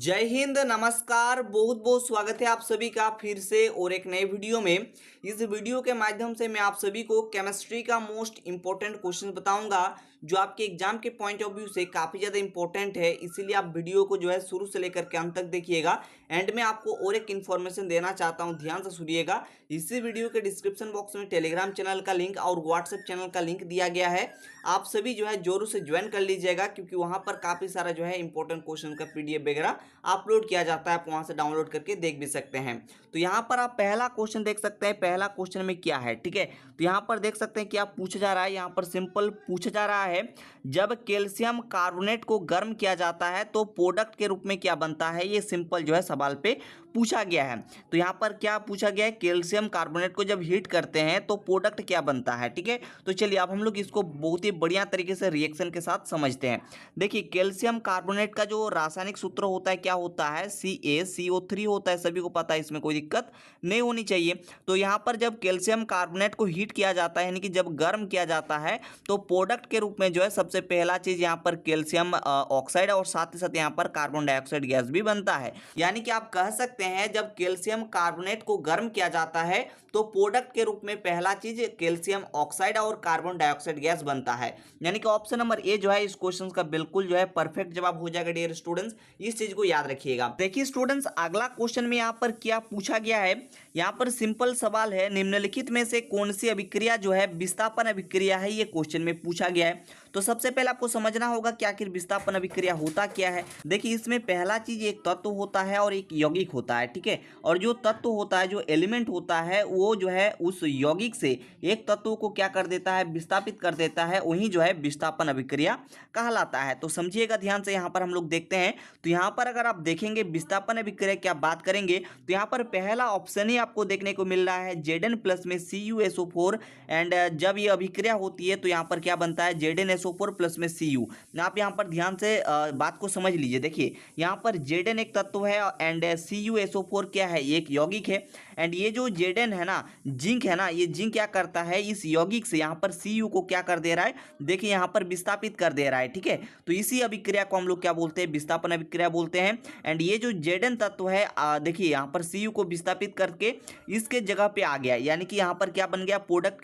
जय हिंद, नमस्कार। बहुत बहुत स्वागत है आप सभी का फिर से और एक नए वीडियो में। इस वीडियो के माध्यम से मैं आप सभी को केमिस्ट्री का मोस्ट इंपॉर्टेंट क्वेश्चन बताऊंगा जो आपके एग्जाम के पॉइंट ऑफ व्यू से काफ़ी ज़्यादा इंपॉर्टेंट है। इसीलिए आप वीडियो को जो है शुरू से लेकर के अंत तक देखिएगा। एंड में आपको और एक इन्फॉर्मेशन देना चाहता हूँ, ध्यान से सुनिएगा। इसी वीडियो के डिस्क्रिप्शन बॉक्स में टेलीग्राम चैनल का लिंक और व्हाट्सएप चैनल का लिंक दिया गया है। आप सभी जो है जोरों से ज्वाइन कर लीजिएगा, क्योंकि वहाँ पर काफ़ी सारा जो है इंपॉर्टेंट क्वेश्चन का PDF वगैरह अपलोड किया जाता है। आप वहां से डाउनलोड करके देख भी सकते हैं। तो यहाँ पर आप पहला क्वेश्चन देख सकते हैं। पहला क्वेश्चन में क्या है, ठीक है। तो यहाँ पर देख सकते हैं क्या पूछा जा रहा है। यहाँ पर सिंपल पूछा जा रहा है, जब कैल्शियम कार्बोनेट को गर्म किया जाता है तो प्रोडक्ट के रूप में क्या बनता है। ये सिंपल जो है सवाल पे पूछा गया है। तो यहाँ पर क्या पूछा गया है, कैल्शियम कार्बोनेट को जब हीट करते हैं तो प्रोडक्ट क्या बनता है, ठीक है। तो चलिए अब हम लोग इसको बहुत ही बढ़िया तरीके से रिएक्शन के साथ समझते हैं। देखिए, कैल्शियम कार्बोनेट का जो रासायनिक सूत्र होता है क्या होता है, CaCO3 होता है। सभी को पता है, इसमें कोई दिक्कत नहीं होनी चाहिए। तो यहाँ पर जब कैल्शियम कार्बोनेट को हीट किया जाता है, यानी कि जब गर्म किया जाता है, तो प्रोडक्ट के रूप में जो है सबसे पहला चीज यहाँ पर कैल्शियम ऑक्साइड और साथ ही साथ यहाँ पर कार्बन डाइऑक्साइड गैस भी बनता है। यानी कि आप कह सकते हैं जब कैल्शियम कार्बोनेट को गर्म किया जाता है तो प्रोडक्ट के रूप में पहला चीज कैल्शियम ऑक्साइड और कार्बन डाइऑक्साइड गैस बनता है। यानी कि ऑप्शन नंबर ए जो है इस क्वेश्चन का बिल्कुल जो है परफेक्ट जवाब हो जाएगा। डियर स्टूडेंट्स, इस चीज को याद रखिएगा। देखिए स्टूडेंट्स, अगला क्वेश्चन में यहाँ पर क्या पूछा गया है। यहाँ पर सिंपल सवाल है, निम्नलिखित में से कौन सी अभिक्रिया जो है विस्थापन अभिक्रिया है, ये क्वेश्चन में पूछा गया है। तो सबसे पहले आपको समझना होगा कि आखिर विस्थापन अभिक्रिया होता क्या है। देखिए, इसमें पहला चीज एक तत्व होता है और एक यौगिक होता है, ठीक है। और जो तत्व होता है, जो एलिमेंट होता है, वो जो है उस यौगिक से एक तत्व को क्या कर देता है, विस्थापित कर देता है। वही जो है विस्थापन अभिक्रिया कहलाता है। तो समझिएगा ध्यान से। यहाँ पर हम लोग देखते हैं, तो यहाँ पर अगर आप देखेंगे विस्थापन अभिक्रिया की बात करेंगे तो यहाँ पर पहला ऑप्शन ही आपको देखने को मिल रहा है, Zn प्लस में CuSO4। एंड जब ये अभिक्रिया होती है तो यहाँ पर क्या बनता है, ZnSO4 प्लस में Cu। आप यहाँ पर ध्यान से बात को समझ लीजिए। देखिए, यहाँ पर Zn एक तत्व है एंड CuSO4 क्या है, एक यौगिक है। एंड ये जो Zn है ना, जिंक है ना, ये जिंक क्या करता है, इस यौगिक से यहाँ पर Cu को क्या कर दे रहा है, देखिए यहाँ पर विस्थापित कर दे रहा है, ठीक है। तो इसी अभिक्रिया को हम लोग क्या बोलते हैं, विस्थापन अभिक्रिया बोलते हैं। एंड ये जो Zn तत्व है, देखिए यहाँ पर Cu को विस्थापित करके इसके जगह पे आ गया, यानी कि यहाँ पर क्या बन गया, प्रोडक्ट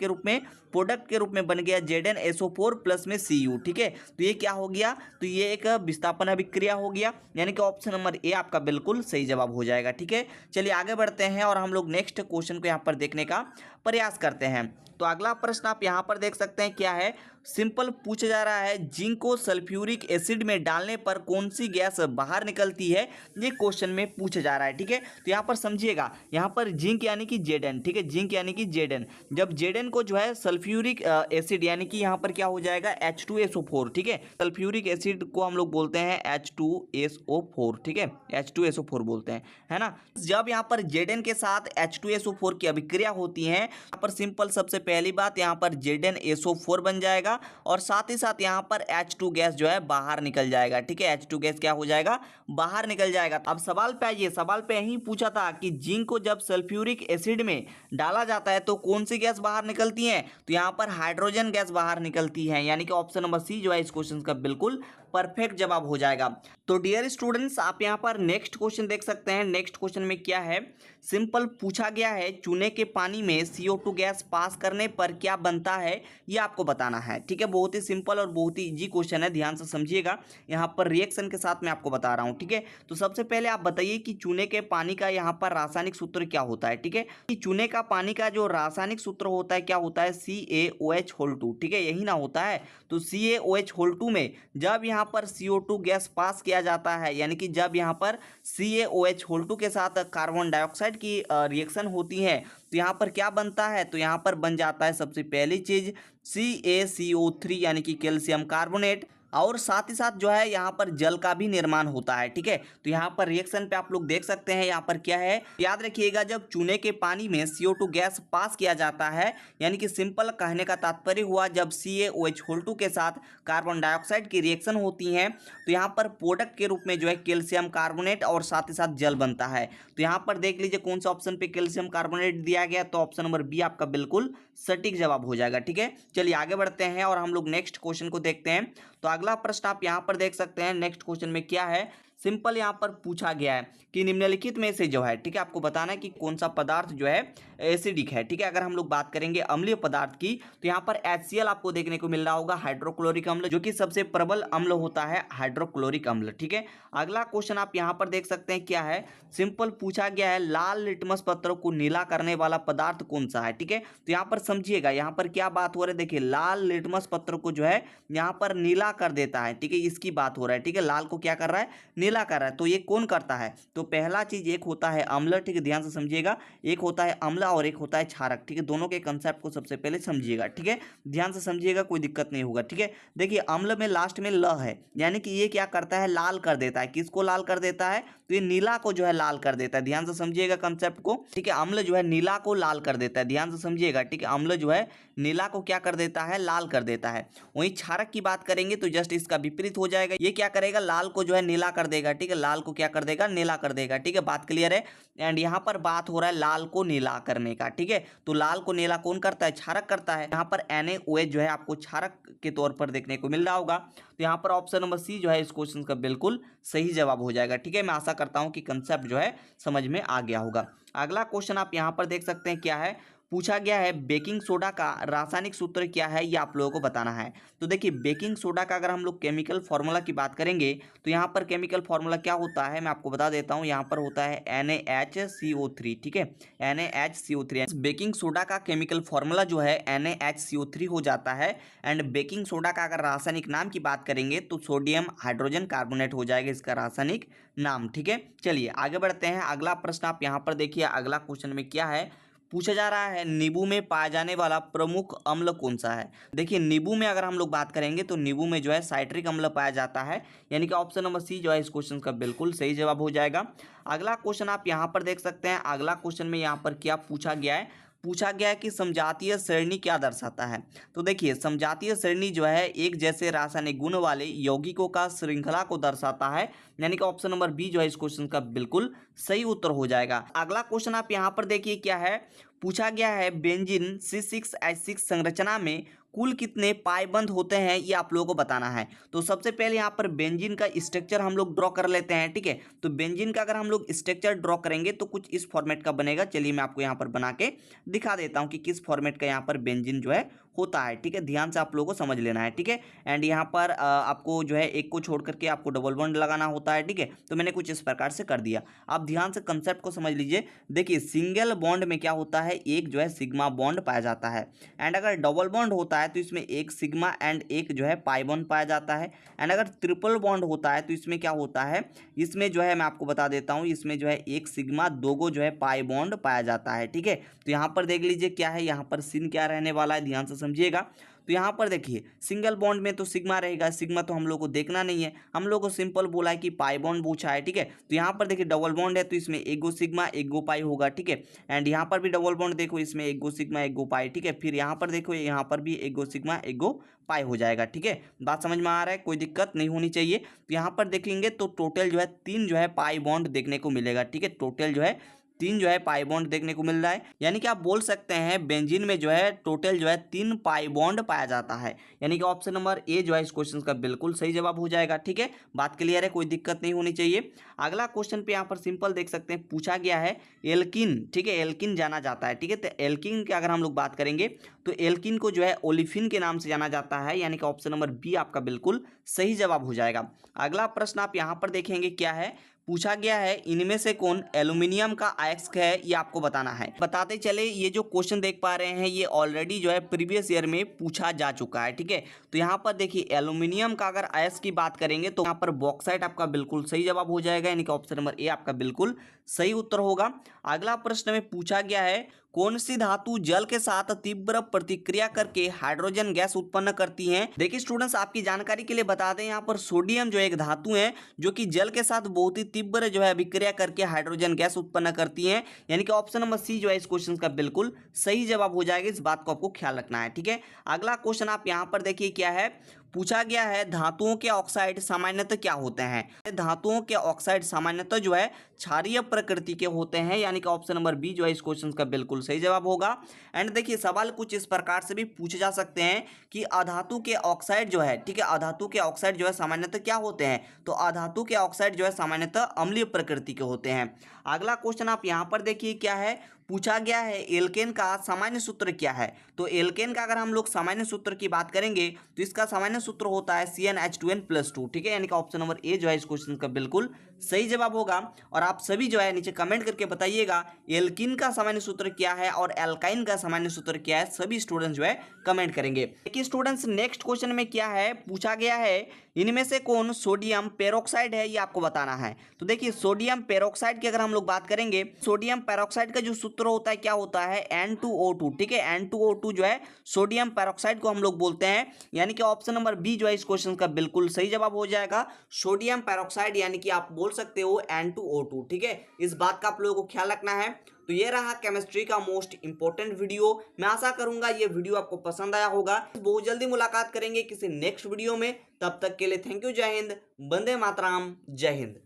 के रूप में बन गया ZnSO4 प्लस में Cu, ठीक है। तो ये क्या हो गया, तो ये एक विस्थापन अभिक्रिया हो गया। यानी कि ऑप्शन नंबर ए आपका बिल्कुल सही जवाब हो जाएगा, ठीक है। चलिए आगे बढ़ते हैं और हम लोग नेक्स्ट क्वेश्चन को यहाँ पर देखने का प्रयास करते हैं। तो अगला प्रश्न आप यहाँ पर देख सकते हैं क्या है, सिंपल पूछा जा रहा है, जिंक को सल्फ्यूरिक एसिड में डालने पर कौन सी गैस बाहर निकलती है, ये क्वेश्चन में पूछा जा रहा है, ठीक है। तो यहाँ पर समझिएगा, यहाँ पर जिंक यानी कि Zn, ठीक है, जिंक यानी कि Zn। जब Zn को जो है सल्फ्यूरिक एसिड, यानी कि यहाँ पर क्या हो जाएगा, H2SO4, ठीक है। सल्फ्यूरिक एसिड को हम लोग बोलते हैं H2SO4, ठीक है, H2SO4 बोलते हैं, है ना। जब यहाँ पर Zn के साथ H2SO4 की अभिक्रिया होती है, यहाँ पर सिंपल सबसे पहली बात, यहाँ पर ZnSO4 बन जाएगा और साथ ही साथ यहाँ पर H2 गैस जो है बाहर निकल जाएगा, ठीक है। H2 गैस क्या हो जाएगा, बाहर निकल जाएगा। अब सवाल पे आइए, सवाल पे यही पूछा था कि जिंक को जब सल्फ्यूरिक एसिड में डाला जाता है तो कौन सी गैस बाहर निकलती है। तो यहाँ पर हाइड्रोजन गैस बाहर निकलती है। यानी कि ऑप्शन नंबर सी जो है इस क्वेश्चन का बिल्कुल परफेक्ट जवाब हो जाएगा। तो डियर स्टूडेंट्स, आप यहाँ पर नेक्स्ट क्वेश्चन देख सकते हैं। नेक्स्ट क्वेश्चन में क्या है, सिंपल पूछा गया है, चूने के पानी में CO2 गैस पास करने पर क्या बनता है, ये आपको बताना है, ठीक है। बहुत ही सिंपल और बहुत ही इजी क्वेश्चन है, ध्यान से समझिएगा। यहाँ पर रिएक्शन के साथ मैं आपको बता रहा हूँ, ठीक है। तो सबसे पहले आप बताइए कि चूने के पानी का यहाँ पर रासायनिक सूत्र क्या होता है, ठीक है। कि चूने का पानी का जो रासायनिक सूत्र होता है क्या होता है, CaOH2, ठीक है, यही ना होता है। तो CaOH2 में जब यहाँ पर CO2 गैस पास किया जाता है, यानी कि जब यहाँ पर CaOH2 के साथ कार्बन डाइऑक्साइड की रिएक्शन होती है, तो यहाँ पर क्या बनता है, तो यहाँ पर बन जाता है सबसे पहली चीज CaCO3, यानी कि कैल्शियम कार्बोनेट। और साथ ही साथ जो है यहाँ पर जल का भी निर्माण होता है, ठीक है। तो यहाँ पर रिएक्शन पे आप लोग देख सकते हैं, यहाँ पर क्या है, याद रखिएगा, जब चूने के पानी में CO2 गैस पास किया जाता है, यानी कि सिंपल कहने का तात्पर्य हुआ, जब CaOH2 के साथ कार्बन डाइऑक्साइड की रिएक्शन होती है तो यहाँ पर प्रोडक्ट के रूप में जो है कैल्शियम कार्बोनेट और साथ ही साथ जल बनता है। तो यहाँ पर देख लीजिए कौन सा ऑप्शन पे कैल्शियम कार्बोनेट दिया गया, तो ऑप्शन नंबर बी आपका बिल्कुल सटीक जवाब हो जाएगा, ठीक है। चलिए आगे बढ़ते हैं और हम लोग नेक्स्ट क्वेश्चन को देखते हैं। तो अगला प्रश्न आप यहां पर देख सकते हैं। नेक्स्ट क्वेश्चन में क्या है, सिंपल यहाँ पर पूछा गया है कि निम्नलिखित में से जो है, ठीक है, आपको बताना है कि कौन सा पदार्थ जो है एसिडिक है, ठीक है। अगर हम लोग बात करेंगे अम्लीय पदार्थ की तो यहाँ पर HCl आपको देखने को मिल रहा होगा, हाइड्रोक्लोरिक अम्ल, जो कि सबसे प्रबल अम्ल होता है हाइड्रोक्लोरिक अम्ल, ठीक है। अगला क्वेश्चन आप यहाँ पर देख सकते हैं क्या है, सिंपल पूछा गया है लाल लिटमस पत्र को नीला करने वाला पदार्थ कौन सा है, ठीक है। तो यहाँ पर समझिएगा यहाँ पर क्या बात हो रहा है, देखिए लाल लिटमस पत्र को जो है यहाँ पर नीला कर देता है, ठीक है, इसकी बात हो रहा है, ठीक है। लाल को क्या कर रहा है, नीला कर रहा है। तो ये कौन करता है, तो पहला चीज एक होता है अम्ल, ठीक है, ध्यान से समझिएगा, एक होता है अम्ल और एक होता है क्षारक, ठीक है। दोनों के कंसेप्ट को सबसे पहले समझिएगा, ठीक है, ध्यान से समझिएगा, कोई दिक्कत नहीं होगा, ठीक है। देखिए अम्ल में लास्ट में ल है, यानी कि ये क्या करता है, लाल कर देता है। किसको लाल कर देता है, तो ये नीला को जो है लाल कर देता है। ध्यान से समझिएगा कंसेप्ट को, ठीक है। अम्ल जो है नीला को लाल कर देता है, ध्यान से समझिएगा, ठीक है। अम्ल जो है नीला को क्या कर देता है, लाल कर देता है। वहीं क्षारक की बात करेंगे तो जस्ट इसका विपरीत हो जाएगा, ये क्या करेगा, लाल को जो है नीला कर देगा, ठीक है, लाल को क्या कर देगा, नीला कर देगा, ठीक है। बात क्लियर है। एंड यहाँ पर बात हो रहा है लाल को नीला करने का, ठीक है। तो लाल को नीला कौन करता है, क्षारक करता है। यहाँ पर NaOH जो है आपको क्षारक के तौर पर देखने को मिल रहा होगा। तो यहाँ पर ऑप्शन नंबर सी जो है इस क्वेश्चन का बिल्कुल सही जवाब हो जाएगा, ठीक है। मैं आशा करता हूँ कि कंसेप्ट जो है समझ में आ गया होगा। अगला क्वेश्चन आप यहाँ पर देख सकते हैं क्या है, पूछा गया है बेकिंग सोडा का रासायनिक सूत्र क्या है, ये आप लोगों को बताना है। तो देखिए बेकिंग सोडा का अगर हम लोग केमिकल फार्मूला की बात करेंगे तो यहाँ पर केमिकल फार्मूला क्या होता है, मैं आपको बता देता हूँ। यहाँ पर होता है NaHCO3, ठीक है, NaHCO3। बेकिंग सोडा का केमिकल फार्मूला जो है NaHCO3 हो जाता है। एंड बेकिंग सोडा का अगर रासायनिक नाम की बात करेंगे तो सोडियम हाइड्रोजन कार्बोनेट हो जाएगा इसका रासायनिक नाम, ठीक है। चलिए आगे बढ़ते हैं। अगला प्रश्न आप यहाँ पर देखिए, अगला क्वेश्चन में क्या है, पूछा जा रहा है नींबू में पाया जाने वाला प्रमुख अम्ल कौन सा है। देखिए नींबू में अगर हम लोग बात करेंगे तो नींबू में जो है साइट्रिक अम्ल पाया जाता है, यानी कि ऑप्शन नंबर सी जो है इस क्वेश्चन का बिल्कुल सही जवाब हो जाएगा। अगला क्वेश्चन आप यहाँ पर देख सकते हैं। अगला क्वेश्चन में यहाँ पर क्या पूछा गया है, पूछा गया है कि समजातीय श्रेणी क्या दर्शाता है। तो देखिए समजातीय श्रेणी जो है एक जैसे रासायनिक गुण वाले यौगिकों का श्रृंखला को दर्शाता है, यानी कि ऑप्शन नंबर बी जो है इस क्वेश्चन का बिल्कुल सही उत्तर हो जाएगा। अगला क्वेश्चन आप यहाँ पर देखिए क्या है, पूछा गया है बेंजीन C6H6 संरचना में कुल कितने पाइबंद होते हैं, ये आप लोगों को बताना है। तो सबसे पहले यहाँ पर बेंजीन का स्ट्रक्चर हम लोग ड्रॉ कर लेते हैं, ठीक है। तो बेंजीन का अगर हम लोग स्ट्रक्चर ड्रॉ करेंगे तो कुछ इस फॉर्मेट का बनेगा। चलिए मैं आपको यहाँ पर बना के दिखा देता हूँ कि किस फॉर्मेट का यहाँ पर बेंजीन जो है होता है, ठीक है। ध्यान से आप लोगों को समझ लेना है, ठीक है। एंड यहाँ पर आपको जो है एक को छोड़ करके आपको डबल बॉन्ड लगाना होता है, ठीक है। तो मैंने कुछ इस प्रकार से कर दिया। आप ध्यान से कंसेप्ट को समझ लीजिए। देखिए सिंगल बॉन्ड में क्या होता है, एक जो है सिग्मा बॉन्ड पाया जाता है। एंड अगर डबल बॉन्ड होता है तो इसमें एक सिग्मा एंड एक जो है पाई बॉन्ड पाया जाता है। एंड अगर ट्रिपल बॉन्ड होता है तो इसमें क्या होता है, इसमें जो है मैं आपको बता देता हूँ, इसमें जो है एक सिग्मा दो जो है पाई बॉन्ड पाया जाता है, ठीक है। तो यहाँ पर देख लीजिए क्या है, यहाँ पर सिन क्या रहने वाला है, ध्यान से समझिएगा। तो यहाँ पर देखिए सिंगल बॉन्ड में तो सिग्मा रहेगा, सिग्मा तो हम लोग को देखना नहीं है, हम लोग को सिंपल बोला है कि पाई बॉन्ड पूछा है, ठीक है। तो यहाँ पर देखिए डबल बॉन्ड है तो इसमें एक गो सिग्मा एक गो पाई होगा, ठीक है। एंड यहाँ पर भी डबल बॉन्ड देखो, इसमें एक गो सिग्मा एक गो पाई, ठीक है। फिर यहाँ पर देखो यहाँ पर भी एक गो सिग्मा एक गो पाई हो जाएगा, ठीक है। बात समझ में आ रहा है, कोई दिक्कत नहीं होनी चाहिए। तो यहाँ पर देखेंगे तो टोटल जो है 3 जो है पाई बॉन्ड देखने को मिलेगा, ठीक है। टोटल जो है 3 जो है पाई बॉन्ड देखने को मिल रहा है, यानी कि आप बोल सकते हैं बेंजीन में जो है टोटल जो है 3 पाई बॉन्ड पाया जाता है, यानी कि ऑप्शन नंबर ए जो है इस क्वेश्चन का बिल्कुल सही जवाब हो जाएगा, ठीक है। बात क्लियर है, कोई दिक्कत नहीं होनी चाहिए। अगला क्वेश्चन पे यहाँ पर सिंपल देख सकते हैं, पूछा गया है एल्किन, ठीक है, एल्किन जाना जाता है, ठीक है। तो एल्किन की अगर हम लोग बात करेंगे तो एल्किन को जो है ओलिफिन के नाम से जाना जाता है, यानी कि ऑप्शन नंबर बी आपका बिल्कुल सही जवाब हो जाएगा। अगला प्रश्न आप यहाँ पर देखेंगे क्या है, पूछा गया है इनमें से कौन एल्यूमिनियम का अयस्क है, ये आपको बताना है। बताते चले ये जो क्वेश्चन देख पा रहे हैं ये ऑलरेडी जो है प्रीवियस ईयर में पूछा जा चुका है, ठीक है। तो यहाँ पर देखिए एल्यूमिनियम का अगर अयस्क की बात करेंगे तो यहाँ पर बॉक्साइट आपका बिल्कुल सही जवाब हो जाएगा, यानी कि ऑप्शन नंबर ए आपका बिल्कुल सही उत्तर होगा। अगला प्रश्न में पूछा गया है कौन सी धातु जल के साथ तीव्र प्रतिक्रिया करके हाइड्रोजन गैस उत्पन्न करती है। देखिए स्टूडेंट्स आपकी जानकारी के लिए बता दें, यहाँ पर सोडियम जो एक धातु है जो कि जल के साथ बहुत ही तीव्र जो है अभिक्रिया करके हाइड्रोजन गैस उत्पन्न करती है, यानी कि ऑप्शन नंबर सी जो है इस क्वेश्चन का बिल्कुल सही जवाब हो जाएगा। इस बात को आपको ख्याल रखना है, ठीक है। अगला क्वेश्चन आप यहाँ पर देखिए क्या है, पूछा गया है धातुओं के ऑक्साइड सामान्यतः क्या होते हैं। धातुओं के ऑक्साइड सामान्यतः जो है क्षारीय प्रकृति के होते हैं, यानी कि ऑप्शन नंबर बी जो है इस क्वेश्चन का बिल्कुल सही जवाब होगा। एंड देखिए सवाल कुछ इस प्रकार से भी पूछे जा सकते हैं कि अधातु के ऑक्साइड जो है, ठीक है, अधातु के ऑक्साइड जो है सामान्यतः क्या होते हैं, तो अधातु के ऑक्साइड जो है सामान्यतः अम्लीय प्रकृति के होते हैं। अगला क्वेश्चन आप यहाँ पर देखिए क्या है, पूछा गया है एल्केन का सामान्य सूत्र क्या है। तो एल्केन का अगर हम लोग सामान्य सूत्र की बात करेंगे तो इसका सामान्य सूत्र होता है CnH2n+2, ठीक है, यानी कि ऑप्शन नंबर ए जो है इस क्वेश्चन का बिल्कुल सही जवाब होगा। और आप सभी जो है नीचे कमेंट करके बताइएगा एल्कीन का सामान्य सूत्र क्या है और एल्काइन का सामान्य सूत्र क्या है, सभी स्टूडेंट्स जो है कमेंट करेंगे। देखिए स्टूडेंट्स नेक्स्ट क्वेश्चन में क्या है, पूछा गया है इनमें से कौन सोडियम पेरोक्साइड है, ये आपको बताना है। तो देखिए सोडियम पेरोक्साइड की अगर हम लोग बात करेंगे, सोडियम पेरोक्साइड का जो सूत्र होता है क्या होता है N2O2, ठीक है, N2O2 जो है सोडियम पेरोक्साइड को हम लोग बोलते हैं, यानी कि ऑप्शन नंबर बी जो है इस क्वेश्चन का बिल्कुल सही जवाब हो जाएगा। सोडियम पेरोक्साइड यानी कि आप बोल सकते हो N2O2, ठीक है, इस बात का आप लोगों को ख्याल रखना है। तो ये रहा केमिस्ट्री का मोस्ट इंपॉर्टेंट वीडियो। मैं आशा करूंगा ये वीडियो आपको पसंद आया होगा। बहुत जल्दी मुलाकात करेंगे किसी नेक्स्ट वीडियो में, तब तक के लिए थैंक यू, जय हिंद, वंदे मातरम, जय हिंद।